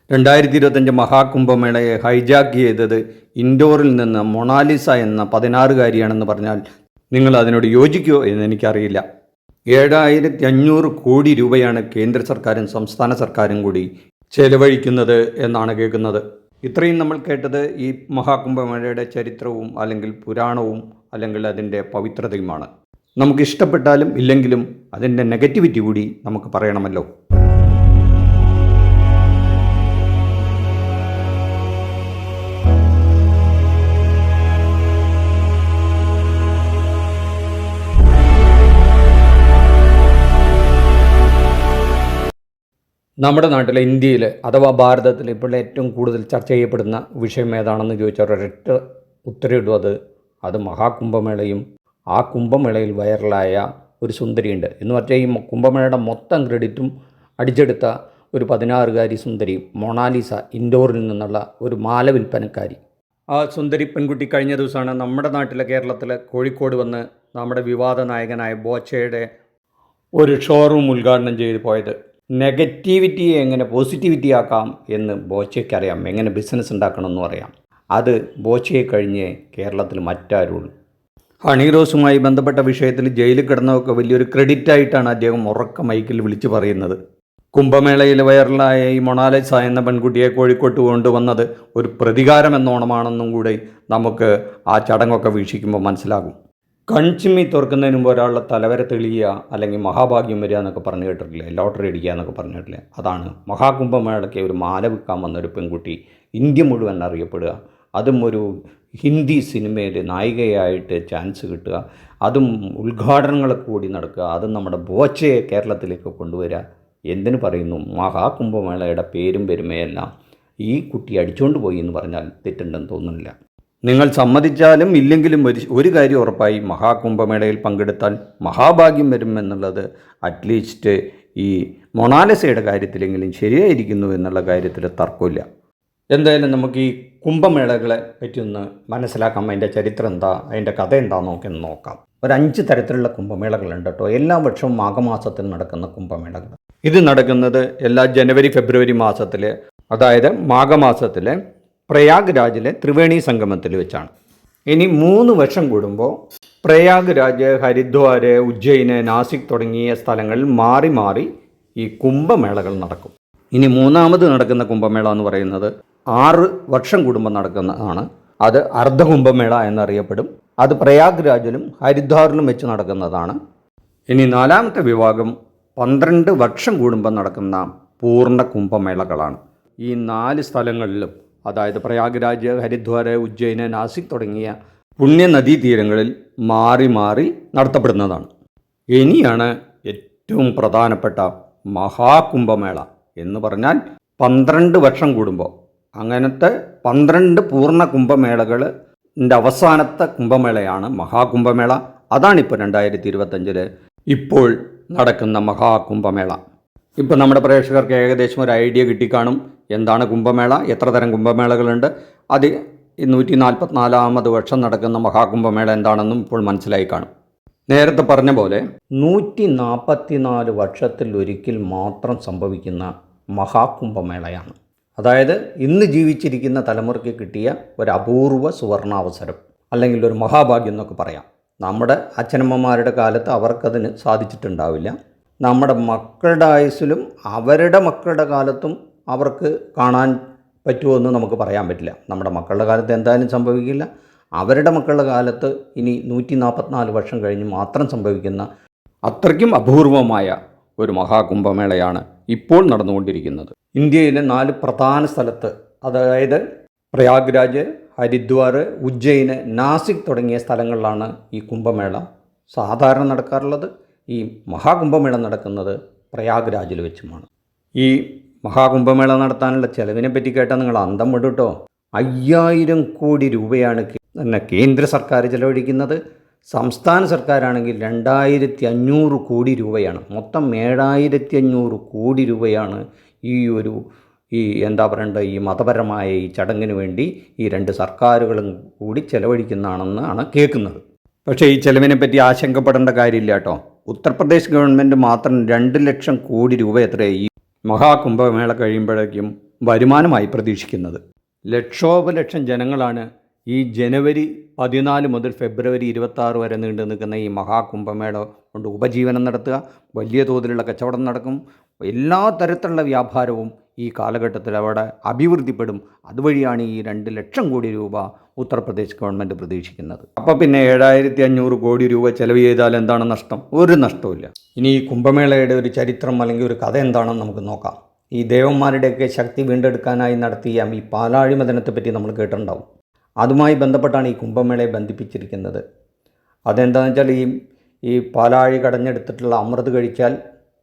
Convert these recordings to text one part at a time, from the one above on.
2025 മഹാകുംഭമേളയെ hijack ചെയ്തത് ഇൻഡോറിൽ നിന്ന് മൊണാലിസ എന്ന 16-കാരിയാണെന്ന് പറഞ്ഞാൽ നിങ്ങൾ അതിനോട് യോജിക്കുമോ എന്ന് എനിക്കറിയില്ല. 7500 കോടി രൂപയാണ് കേന്ദ്ര സർക്കാരും സംസ്ഥാന സർക്കാരും കൂടി ചെലവഴിക്കുന്നത് എന്നാണ് കേൾക്കുന്നത്. ഇത്രയും നമ്മൾ കേട്ടത് ഈ മഹാകുംഭമേളയുടെ ചരിത്രവും അല്ലെങ്കിൽ പുരാണവും അല്ലെങ്കിൽ അതിൻ്റെ പവിത്രതയുമാണ്. നമുക്ക് ഇഷ്ടപ്പെട്ടാലും ഇല്ലെങ്കിലും അതിൻ്റെ നെഗറ്റിവിറ്റി കൂടി നമുക്ക് പറയണമല്ലോ. നമ്മുടെ നാട്ടിലെ ഇന്ത്യയിൽ അഥവാ ഭാരതത്തിൽ ഇപ്പോൾ ഏറ്റവും കൂടുതൽ ചർച്ച ചെയ്യപ്പെടുന്ന വിഷയം ഏതാണെന്ന് ചോദിച്ചാൽ ഒരൊറ്റ ഉത്തരവിടും അത് മഹാകുംഭമേളയും ആ കുംഭമേളയിൽ വൈറലായ ഒരു സുന്ദരിയുണ്ട് എന്ന് പറഞ്ഞാൽ ഈ കുംഭമേളയുടെ മൊത്തം ക്രെഡിറ്റും അടിച്ചെടുത്ത ഒരു 16-കാരി സുന്ദരി മൊണാലിസ, ഇൻഡോറിൽ നിന്നുള്ള ഒരു മാല വിൽപ്പനക്കാരി. ആ സുന്ദരി പെൺകുട്ടി കഴിഞ്ഞ ദിവസമാണ് നമ്മുടെ നാട്ടിലെ കേരളത്തിലെ കോഴിക്കോട് വന്ന് നമ്മുടെ വിവാദ നായകനായ ബോച്ചയുടെ ഒരു ഷോറൂം ഉദ്ഘാടനം ചെയ്ത് പോയത്. നെഗറ്റിവിറ്റിയെ എങ്ങനെ പോസിറ്റിവിറ്റി ആക്കാം എന്ന് ബോച്ചയ്ക്കറിയാം, എങ്ങനെ ബിസിനസ് ഉണ്ടാക്കണമെന്നും അറിയാം. അത് ബോച്ചയെ കഴിഞ്ഞ് കേരളത്തിൽ മറ്റാരുള്ളൂ. ഹണി റോസുമായി ബന്ധപ്പെട്ട വിഷയത്തിൽ ജയിലിൽ കിടന്നതൊക്കെ വലിയൊരു ക്രെഡിറ്റായിട്ടാണ് അദ്ദേഹം ഉറക്ക മൈക്കിൽ വിളിച്ചു പറയുന്നത്. കുംഭമേളയിൽ വൈറലായ ഈ മൊണാലിസ എന്ന പെൺകുട്ടിയെ കോഴിക്കോട്ട് കൊണ്ടുവന്നത് ഒരു പ്രതികാരം എന്നോണമാണെന്നും കൂടി നമുക്ക് ആ ചടങ്ങൊക്കെ വീക്ഷിക്കുമ്പോൾ മനസ്സിലാകും. കൺചിമ്മി തുറക്കുന്നതിന് മുമ്പ് ഒരാളുടെ തലവര തെളിയുക അല്ലെങ്കിൽ മഹാഭാഗ്യം വരിക എന്നൊക്കെ പറഞ്ഞു കേട്ടിട്ടില്ലേ, ലോട്ടറി അടിക്കുക എന്നൊക്കെ പറഞ്ഞിട്ടില്ലേ, അതാണ് മഹാകുംഭമേളയ്ക്ക് ഒരു മാല വിൽക്കാൻ വന്നൊരു പെൺകുട്ടി ഇന്ത്യ മുഴുവൻ അറിയപ്പെടുക, അതും ഒരു ഹിന്ദി സിനിമയിൽ നായികയായിട്ട് ചാൻസ് കിട്ടുക, അതും ഉദ്ഘാടനങ്ങളൊക്കെ കൂടി നടക്കുക, അതും നമ്മുടെ ബോച്ചയെ കേരളത്തിലേക്ക് കൊണ്ടുവരിക. എന്തിനു പറയുന്നു, മഹാകുംഭമേളയുടെ പേരും പെരുമയെല്ലാം ഈ കുട്ടി അടിച്ചുകൊണ്ട് പോയി എന്ന് പറഞ്ഞാൽ തെറ്റുണ്ടെന്ന് തോന്നുന്നില്ല. നിങ്ങൾ സമ്മതിച്ചാലും ഇല്ലെങ്കിലും ഒരു കാര്യം ഉറപ്പായി, മഹാകുംഭമേളയിൽ പങ്കെടുത്താൽ മഹാഭാഗ്യം വരുമെന്നുള്ളത് അറ്റ്ലീസ്റ്റ് ഈ മൊണാലിസയുടെ കാര്യത്തിലെങ്കിലും ശരിയായിരിക്കുന്നു എന്നുള്ള കാര്യത്തിൽ തർക്കമില്ല. എന്തായാലും നമുക്ക് ഈ കുംഭമേളകളെ പറ്റി ഒന്ന് മനസ്സിലാക്കാം. അതിൻ്റെ ചരിത്രം എന്താ, അതിൻ്റെ കഥ എന്താണെന്ന് നമുക്കൊന്ന് നോക്കാം. ഒരു 5 തരത്തിലുള്ള കുംഭമേളകളുണ്ട് കേട്ടോ. എല്ലാ വർഷവും മാഘമാസത്തിൽ നടക്കുന്ന കുംഭമേളകൾ. ഇത് നടക്കുന്നത് എല്ലാ ജനുവരി ഫെബ്രുവരി മാസത്തിൽ, അതായത് മാഘമാസത്തിലെ പ്രയാഗ്രാജിലെ ത്രിവേണി സംഗമത്തിൽ വെച്ചാണ്. ഇനി 3 വർഷം കൂടുമ്പോൾ പ്രയാഗ്രാജ്, ഹരിദ്വാർ, ഉജ്ജയിന്, നാസിക് തുടങ്ങിയ സ്ഥലങ്ങളിൽ മാറി മാറി ഈ കുംഭമേളകൾ നടക്കും. ഇനി 3ാമത് നടക്കുന്ന കുംഭമേള എന്ന് പറയുന്നത് 6 വർഷം കൂടുമ്പോൾ നടക്കുന്നതാണ്. അത് അർദ്ധകുംഭമേള എന്നറിയപ്പെടും. അത് പ്രയാഗ്രാജിലും ഹരിദ്വാറിലും വെച്ച് നടക്കുന്നതാണ്. ഇനി 4ാമത്തെ വിഭാഗം 12 വർഷം കൂടുമ്പോൾ നടക്കുന്ന പൂർണ്ണ കുംഭമേളകളാണ്. ഈ 4 സ്ഥലങ്ങളിലും, അതായത് പ്രയാഗ്രാജ്, ഹരിദ്വാർ, ഉജ്ജയിന്, നാസിക് തുടങ്ങിയ പുണ്യനദീതീരങ്ങളിൽ മാറി മാറി നടത്തപ്പെടുന്നതാണ്. ഇനിയാണ് ഏറ്റവും പ്രധാനപ്പെട്ട മഹാകുംഭമേള എന്ന് പറഞ്ഞാൽ 12 വർഷം കൂടുമ്പോൾ, അങ്ങനത്തെ 12 പൂർണ്ണ കുംഭമേളകളുടെ അവസാനത്തെ കുംഭമേളയാണ് മഹാകുംഭമേള. അതാണിപ്പോൾ 2025 ഇപ്പോൾ നടക്കുന്ന മഹാകുംഭമേള. ഇപ്പോൾ നമ്മുടെ പ്രേക്ഷകർക്ക് ഏകദേശം ഒരു ഐഡിയ കിട്ടിക്കാണും എന്താണ് കുംഭമേള, എത്ര തരം കുംഭമേളകളുണ്ട്, അത് 144ാമത് വർഷം നടക്കുന്ന മഹാകുംഭമേള എന്താണെന്നും ഇപ്പോൾ മനസ്സിലായി കാണും. നേരത്തെ പറഞ്ഞ പോലെ 144 വർഷത്തിൽ ഒരിക്കൽ മാത്രം സംഭവിക്കുന്ന മഹാകുംഭമേളയാണ്. അതായത് ഇന്ന് ജീവിച്ചിരിക്കുന്ന തലമുറയ്ക്ക് കിട്ടിയ ഒരു അപൂർവ സുവർണാവസരം അല്ലെങ്കിൽ ഒരു മഹാഭാഗ്യം എന്നൊക്കെ പറയാം. നമ്മുടെ അച്ഛനമ്മമാരുടെ കാലത്ത് അവർക്കതിന് സാധിച്ചിട്ടുണ്ടാവില്ല. നമ്മുടെ മക്കളുടെ ആയുസ്സിലും അവരുടെ മക്കളുടെ കാലത്തും അവർക്ക് കാണാൻ പറ്റുമോ നമുക്ക് പറയാൻ പറ്റില്ല. നമ്മുടെ മക്കളുടെ കാലത്ത് എന്തായാലും സംഭവിക്കില്ല. അവരുടെ മക്കളുടെ കാലത്ത് ഇനി 144 വർഷം കഴിഞ്ഞ് മാത്രം സംഭവിക്കുന്ന അത്രയ്ക്കും അപൂർവമായ ഒരു മഹാകുംഭമേളയാണ് ഇപ്പോൾ നടന്നുകൊണ്ടിരിക്കുന്നത്. ഇന്ത്യയിലെ 4 പ്രധാന സ്ഥലത്ത്, അതായത് പ്രയാഗ്രാജ്, ഹരിദ്വാർ, ഉജ്ജയിന്, നാസിക് തുടങ്ങിയ സ്ഥലങ്ങളിലാണ് ഈ കുംഭമേള സാധാരണ നടക്കാറുള്ളത്. ഈ മഹാകുംഭമേള നടക്കുന്നത് പ്രയാഗ്രാജിൽ വെച്ചുമാണ്. ഈ മഹാകുംഭമേള നടത്താനുള്ള ചെലവിനെ പറ്റി കേട്ടാൽ നിങ്ങൾ അന്തം വിടും കേട്ടോ. 5000 കോടി രൂപയാണ് കേന്ദ്ര സർക്കാർ ചെലവഴിക്കുന്നത്. സംസ്ഥാന സർക്കാരാണെങ്കിൽ 2500 കോടി രൂപയാണ്. മൊത്തം 7500 കോടി രൂപയാണ് ഈ മതപരമായ ഈ ചടങ്ങിന് വേണ്ടി ഈ 2 സർക്കാരുകളും കൂടി ചെലവഴിക്കുന്നതാണെന്നാണ് കേൾക്കുന്നത്. പക്ഷേ ഈ ചെലവിനെ പറ്റി ആശങ്കപ്പെടേണ്ട കാര്യമില്ല കേട്ടോ. ഉത്തർപ്രദേശ് ഗവൺമെൻറ് മാത്രം 2 ലക്ഷം കോടി രൂപ എത്രയായി ഈ മഹാകുംഭമേള കഴിയുമ്പോഴേക്കും വരുമാനമായി പ്രതീക്ഷിക്കുന്നത്. ലക്ഷോപലക്ഷം ജനങ്ങളാണ് ഈ ജനുവരി 14 മുതൽ ഫെബ്രുവരി 26 വരെ നീണ്ടു നിൽക്കുന്ന ഈ മഹാകുംഭമേള കൊണ്ട് ഉപജീവനം നടത്തുക. വലിയ തോതിലുള്ള കച്ചവടം നടക്കും. എല്ലാ തരത്തിലുള്ള വ്യാപാരവും ഈ കാലഘട്ടത്തിൽ അവിടെ അഭിവൃദ്ധിപ്പെടും. അതുവഴിയാണ് ഈ 2 ലക്ഷം കോടി രൂപ ഉത്തർപ്രദേശ് ഗവൺമെൻറ് പ്രതീക്ഷിക്കുന്നത്. അപ്പോൾ പിന്നെ 7500 കോടി രൂപ ചെലവ് ചെയ്താൽ എന്താണ് നഷ്ടം? ഒരു നഷ്ടവുമില്ല. ഇനി ഈ കുംഭമേളയുടെ ഒരു ചരിത്രം അല്ലെങ്കിൽ ഒരു കഥ എന്താണെന്ന് നമുക്ക് നോക്കാം. ഈ ദേവന്മാരുടെയൊക്കെ ശക്തി വീണ്ടെടുക്കാനായി നടത്തിയ ഈ പാലാഴി മഥനത്തെപ്പറ്റി നമ്മൾ കേട്ടിട്ടുണ്ടാവും. അതുമായി ബന്ധപ്പെട്ടാണ് ഈ കുംഭമേളയെ ബന്ധിപ്പിച്ചിരിക്കുന്നത്. അതെന്താണെന്ന് വെച്ചാൽ ഈ പാലാഴി കടഞ്ഞെടുത്തിട്ടുള്ള അമൃത് കഴിച്ചാൽ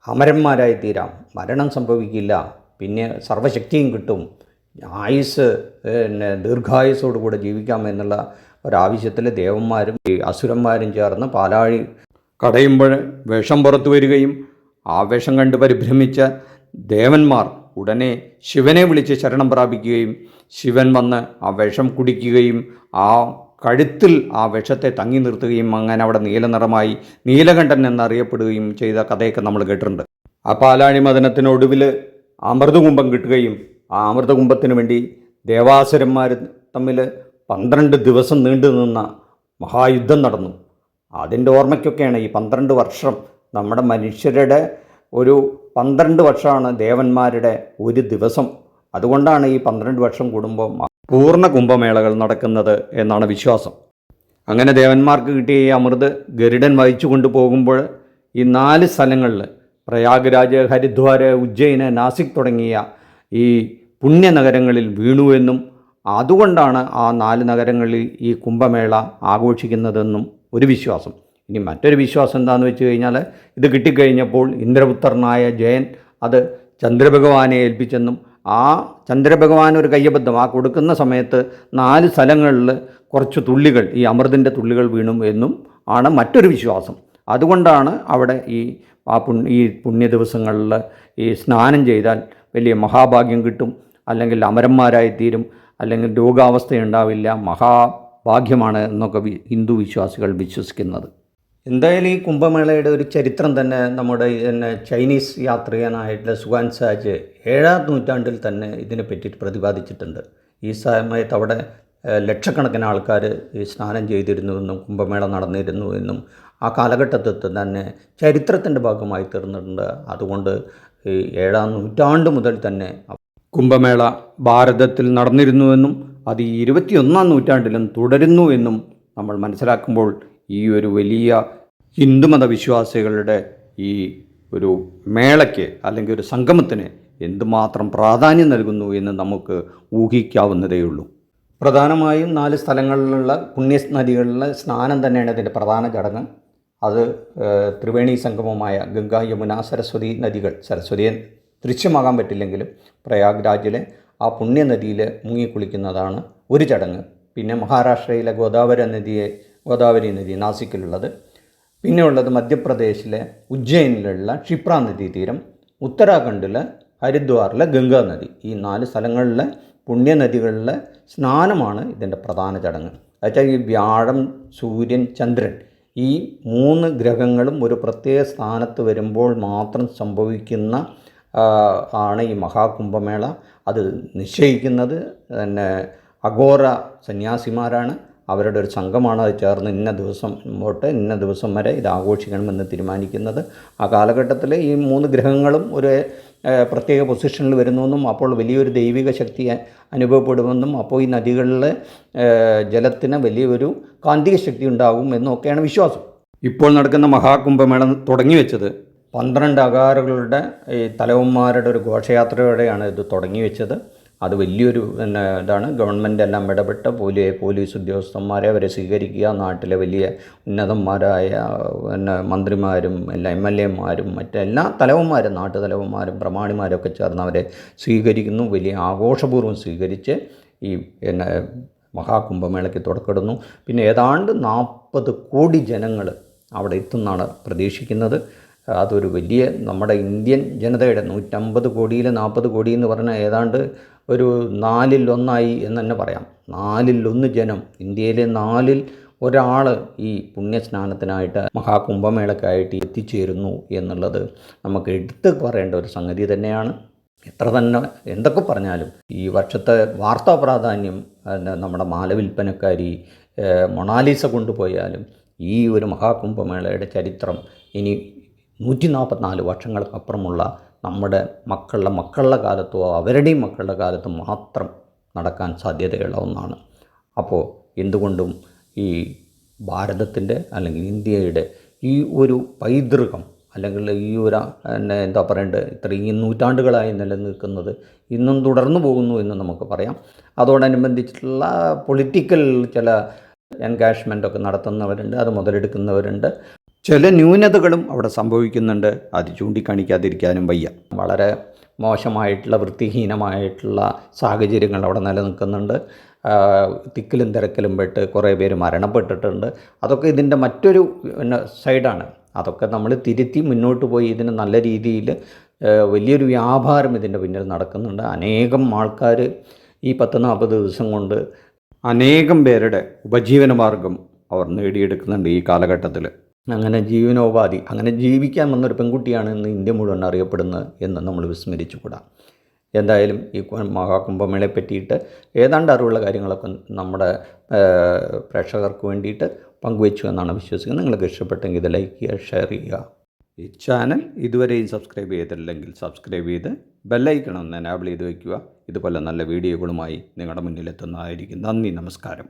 അമരന്മാരായി തീരാം, മരണം സംഭവിക്കില്ല, പിന്നെ സർവ്വശക്തിയും കിട്ടും, ആയുസ് ദീർഘായുസോടുകൂടെ ജീവിക്കാം എന്നുള്ള ഒരാവശ്യത്തിൽ ദേവന്മാരും ഈ അസുരന്മാരും ചേർന്ന് പാലാഴി കടയുമ്പോൾ വിഷം പുറത്തു വരികയും ആ വിഷം കണ്ട് പരിഭ്രമിച്ച ദേവന്മാർ ഉടനെ ശിവനെ വിളിച്ച് ശരണം പ്രാപിക്കുകയും ശിവൻ വന്ന് ആ വിഷം കുടിക്കുകയും ആ കഴുത്തിൽ ആ വിഷത്തെ തങ്ങി നിർത്തുകയും അങ്ങനെ അവിടെ നീലനിറമായി നീലകണ്ഠൻ എന്നറിയപ്പെടുകയും ചെയ്ത കഥയൊക്കെ നമ്മൾ കേട്ടിട്ടുണ്ട്. ആ പാലാഴി മഥനത്തിനൊടുവിൽ അമൃതകുംഭം കിട്ടുകയും ആ അമൃതകുംഭത്തിന് വേണ്ടി ദേവാസുരന്മാർ തമ്മിൽ 12 ദിവസം നീണ്ടു നിന്ന മഹായുദ്ധം നടന്നു. അതിൻ്റെ ഓർമ്മയ്ക്കൊക്കെയാണ് ഈ 12 വർഷം നമ്മുടെ മനുഷ്യരുടെ ഒരു 12 വർഷമാണ് ദേവന്മാരുടെ ഒരു ദിവസം. അതുകൊണ്ടാണ് ഈ 12 വർഷം കൂടുമ്പോൾ പൂർണ്ണ കുംഭമേളകൾ നടക്കുന്നത് എന്നാണ് വിശ്വാസം. അങ്ങനെ ദേവന്മാർക്ക് കിട്ടിയ ഈ അമൃത് ഗരുഡൻ വഹിച്ചു കൊണ്ടുപോകുമ്പോൾ ഈ 4 സ്ഥലങ്ങളിൽ പ്രയാഗ്രാജ്, ഹരിദ്വാർ, ഉജ്ജയിന്, നാസിക് തുടങ്ങിയ ഈ പുണ്യനഗരങ്ങളിൽ വീണുവെന്നും അതുകൊണ്ടാണ് ആ 4 നഗരങ്ങളിൽ ഈ കുംഭമേള ആഘോഷിക്കുന്നതെന്നും ഒരു വിശ്വാസം. ഇനി മറ്റൊരു വിശ്വാസം എന്താണെന്ന് വെച്ച് കഴിഞ്ഞാൽ ഇത് കിട്ടിക്കഴിഞ്ഞപ്പോൾ ഇന്ദ്രപുത്രനായ ജയൻ അത് ചന്ദ്രഭഗവാനെ ഏൽപ്പിച്ചെന്നും ആ ചന്ദ്രഭഗവാൻ ഒരു കയ്യബദ്ധം ആ കൊടുക്കുന്ന സമയത്ത് 4 സ്ഥലങ്ങളിൽ കുറച്ച് തുള്ളികൾ ഈ അമൃതിൻ്റെ തുള്ളികൾ വീണു എന്നും ആണ് മറ്റൊരു വിശ്വാസം. അതുകൊണ്ടാണ് അവിടെ ഈ പുണ്യ ദിവസങ്ങളിൽ ഈ സ്നാനം ചെയ്താൽ വലിയ മഹാഭാഗ്യം കിട്ടും, അല്ലെങ്കിൽ അമരന്മാരായിത്തീരും, അല്ലെങ്കിൽ രോഗാവസ്ഥയുണ്ടാവില്ല, മഹാഭാഗ്യമാണ് എന്നൊക്കെ ഹിന്ദു വിശ്വാസികൾ വിശ്വസിക്കുന്നത്. എന്തായാലും ഈ കുംഭമേളയുടെ ഒരു ചരിത്രം തന്നെ നമ്മുടെ ചൈനീസ് യാത്രികനായിട്ടുള്ള സുഗാൻസാജ് 7ാം നൂറ്റാണ്ടിൽ തന്നെ ഇതിനെപ്പറ്റി പ്രതിപാദിച്ചിട്ടുണ്ട്. ഈ സമയത്ത് അവിടെ ലക്ഷക്കണക്കിന് ആൾക്കാർ ഈ സ്നാനം ചെയ്തിരുന്നുവെന്നും കുംഭമേള നടന്നിരുന്നുവെന്നും ആ കാലഘട്ടത്തിൽ തന്നെ ചരിത്രത്തിൻ്റെ ഭാഗമായി തീർന്നിട്ടുണ്ട്. അതുകൊണ്ട് ഈ 7ാം നൂറ്റാണ്ട് മുതൽ തന്നെ കുംഭമേള ഭാരതത്തിൽ നടന്നിരുന്നുവെന്നും അത് ഈ 21ാം നൂറ്റാണ്ടിലും തുടരുന്നു എന്നും നമ്മൾ മനസ്സിലാക്കുമ്പോൾ ഈ ഒരു വലിയ ഹിന്ദുമത വിശ്വാസികളുടെ ഈ ഒരു മേളയ്ക്ക് അല്ലെങ്കിൽ ഒരു സംഗമത്തിന് എന്തുമാത്രം പ്രാധാന്യം നൽകുന്നു എന്ന് നമുക്ക് ഊഹിക്കാവുന്നതേയുള്ളൂ. പ്രധാനമായും 4 സ്ഥലങ്ങളിലുള്ള പുണ്യനദികളിലെ സ്നാനം തന്നെയാണ് ഇതിൻ്റെ പ്രധാന ചടങ്ങ്. അത് ത്രിവേണി സംഗമമായ ഗംഗ, യമുന, സരസ്വതി നദികൾ, സരസ്വതിയെ ദൃശ്യമാകാൻ പറ്റില്ലെങ്കിലും പ്രയാഗ്രാജിലെ ആ പുണ്യനദിയിൽ മുങ്ങിക്കുളിക്കുന്നതാണ് ഒരു ചടങ്ങ്. പിന്നെ മഹാരാഷ്ട്രയിലെ ഗോദാവരി നദി നാസിക്കിലുള്ളത്, പിന്നെ ഉള്ളത് മധ്യപ്രദേശിലെ ഉജ്ജയിനിലുള്ള ക്ഷിപ്ര നദീ തീരം, ഉത്തരാഖണ്ഡിലെ ഹരിദ്വാറിലെ ഗംഗാ നദി. ഈ 4 സ്ഥലങ്ങളിലെ പുണ്യനദികളിലെ സ്നാനമാണ് ഇതിൻ്റെ പ്രധാന ചടങ്ങ്. എന്നുവെച്ചാൽ ഈ വ്യാഴം, സൂര്യൻ, ചന്ദ്രൻ ഈ 3 ഗ്രഹങ്ങളും ഒരു പ്രത്യേക സ്ഥാനത്ത് വരുമ്പോൾ മാത്രം സംഭവിക്കുന്ന ആണ് ഈ മഹാകുംഭമേള. അത് നിശ്ചയിക്കുന്നത് തന്നെ അഘോര സന്യാസിമാരാണ്. അവരുടെ ഒരു സംഘമാണ് അത് ചേർന്ന് ഇന്ന ദിവസം തൊട്ട് ഇന്ന ദിവസം വരെ ഇത് ആഘോഷിക്കണമെന്ന് തീരുമാനിക്കുന്നത്. ആ കാലഘട്ടത്തിൽ ഈ 3 ഗ്രഹങ്ങളും ഒരു പ്രത്യേക പൊസിഷനിൽ വരുന്നുവെന്നും അപ്പോൾ വലിയൊരു ദൈവിക ശക്തി അനുഭവപ്പെടുമെന്നും അപ്പോൾ ഈ നദികളിലെ ജലത്തിന് വലിയൊരു കാന്തിക ശക്തി ഉണ്ടാകും എന്നൊക്കെയാണ് വിശ്വാസം. ഇപ്പോൾ നടക്കുന്ന മഹാകുംഭമേള തുടങ്ങി വെച്ചത് 12 അഘാരകളുടെ ഈ തലവന്മാരുടെ ഒരു ഘോഷയാത്രയോടെയാണ് ഇത് തുടങ്ങി വെച്ചത്. അത് വലിയൊരു ഇതാണ്. ഗവൺമെൻറ് എല്ലാം ഇടപെട്ട് പോലീസ് ഉദ്യോഗസ്ഥന്മാരെ അവരെ സ്വീകരിക്കുക, നാട്ടിലെ വലിയ ഉന്നതന്മാരായ മന്ത്രിമാരും എല്ലാ MLA-മാരും മറ്റെല്ലാ തലവന്മാരും നാട്ടുതലവന്മാരും പ്രമാണിമാരൊക്കെ ചേർന്ന് അവരെ സ്വീകരിക്കുന്നു. വലിയ ആഘോഷപൂർവ്വം സ്വീകരിച്ച് ഈ മഹാകുംഭമേളയ്ക്ക് തുടക്കമിടുന്നു. പിന്നെ ഏതാണ്ട് 40 കോടി ജനങ്ങൾ അവിടെ എത്തുന്നതാണ് പ്രതീക്ഷിക്കുന്നത്. അതൊരു വലിയ നമ്മുടെ ഇന്ത്യൻ ജനതയുടെ 150 കോടിയിൽ 40 കോടി എന്ന് പറഞ്ഞാൽ ഏതാണ്ട് ഒരു 4ൽ 1 എന്ന് തന്നെ പറയാം. 4ൽ 1 ജനം, ഇന്ത്യയിലെ 4ൽ 1 ഈ പുണ്യസ്നാനത്തിനായിട്ട് മഹാകുംഭമേളയ്ക്കായിട്ട് എത്തിച്ചേരുന്നു എന്നുള്ളത് നമുക്ക് എടുത്ത് പറയേണ്ട ഒരു സംഗതി തന്നെയാണ്. എത്ര തന്നെ എന്തൊക്കെ പറഞ്ഞാലും ഈ വർഷത്തെ വാർത്താ പ്രാധാന്യം നമ്മുടെ മാല വിൽപ്പനക്കാരി മൊണാലിസ കൊണ്ടുപോയാലും ഈ ഒരു മഹാകുംഭമേളയുടെ ചരിത്രം ഇനി 144 വർഷങ്ങൾക്കപ്പുറമുള്ള നമ്മുടെ മക്കളുടെ കാലത്തോ അവരുടെയും മക്കളുടെ കാലത്തോ മാത്രം നടക്കാൻ സാധ്യതയുള്ള ഒന്നാണ്. അപ്പോൾ എന്തുകൊണ്ടും ഈ ഭാരതത്തിൻ്റെ അല്ലെങ്കിൽ ഇന്ത്യയുടെ ഈ ഒരു പൈതൃകം അല്ലെങ്കിൽ ഈ ഒരു എന്താ പറയേണ്ടത് ഇത്രയും നൂറ്റാണ്ടുകളായി നിലനിൽക്കുന്നത് ഇന്നും തുടർന്നു പോകുന്നു എന്ന് നമുക്ക് പറയാം. അതോടനുബന്ധിച്ചിട്ടുള്ള പൊളിറ്റിക്കൽ ചില എൻഗേജ്മെൻ്റൊക്കെ നടത്തുന്നവരുണ്ട്, അത് മുതലെടുക്കുന്നവരുണ്ട്. ചില ന്യൂനതകളും അവിടെ സംഭവിക്കുന്നുണ്ട്, അത് ചൂണ്ടിക്കാണിക്കാതിരിക്കാനും വയ്യ. വളരെ മോശമായിട്ടുള്ള വൃത്തിഹീനമായിട്ടുള്ള സാഹചര്യങ്ങൾ അവിടെ നിലനിൽക്കുന്നുണ്ട്. തിക്കിലും തിരക്കിലും പെട്ട് കുറേ പേര് മരണപ്പെട്ടിട്ടുണ്ട്. അതൊക്കെ ഇതിൻ്റെ മറ്റൊരു സൈഡാണ്. അതൊക്കെ നമ്മൾ തിരുത്തി മുന്നോട്ട് പോയി ഇതിന് നല്ല രീതിയിൽ വലിയൊരു വ്യാപാരം ഇതിൻ്റെ പിന്നിൽ നടക്കുന്നുണ്ട്. അനേകം ആൾക്കാർ ഈ 10-40 ദിവസം കൊണ്ട് അനേകം പേരുടെ ഉപജീവനമാർഗം അവർ നേടിയെടുക്കുന്നുണ്ട് ഈ കാലഘട്ടത്തിൽ. അങ്ങനെ ജീവനോപാധി, അങ്ങനെ ജീവിക്കാൻ വന്നൊരു പെൺകുട്ടിയാണ് ഇന്ന് ഇന്ത്യ മുഴുവൻ അറിയപ്പെടുന്നത് എന്ന് നമ്മൾ വിസ്മരിച്ചുകൂടാ. എന്തായാലും ഈ മഹാകുംഭമേളയെ പറ്റിയിട്ട് ഏതാണ്ട് അറിവുള്ള കാര്യങ്ങളൊക്കെ നമ്മുടെ പ്രേക്ഷകർക്ക് വേണ്ടിയിട്ട് പങ്കുവെച്ചു എന്നാണ് വിശ്വസിക്കുന്നത്. നിങ്ങൾക്ക് ഇഷ്ടപ്പെട്ടെങ്കിൽ ഇത് ലൈക്ക് ചെയ്യുക, ഷെയർ ചെയ്യുക. ഈ ചാനൽ ഇതുവരെയും സബ്സ്ക്രൈബ് ചെയ്തിട്ടില്ലെങ്കിൽ സബ്സ്ക്രൈബ് ചെയ്ത് ബെല്ലൈക്കൺ ഒന്ന് എനാബിൾ ചെയ്ത് വയ്ക്കുക. ഇതുപോലെ നല്ല വീഡിയോകളുമായി നിങ്ങളുടെ മുന്നിലെത്തുന്നതായിരിക്കും. നന്ദി, നമസ്കാരം.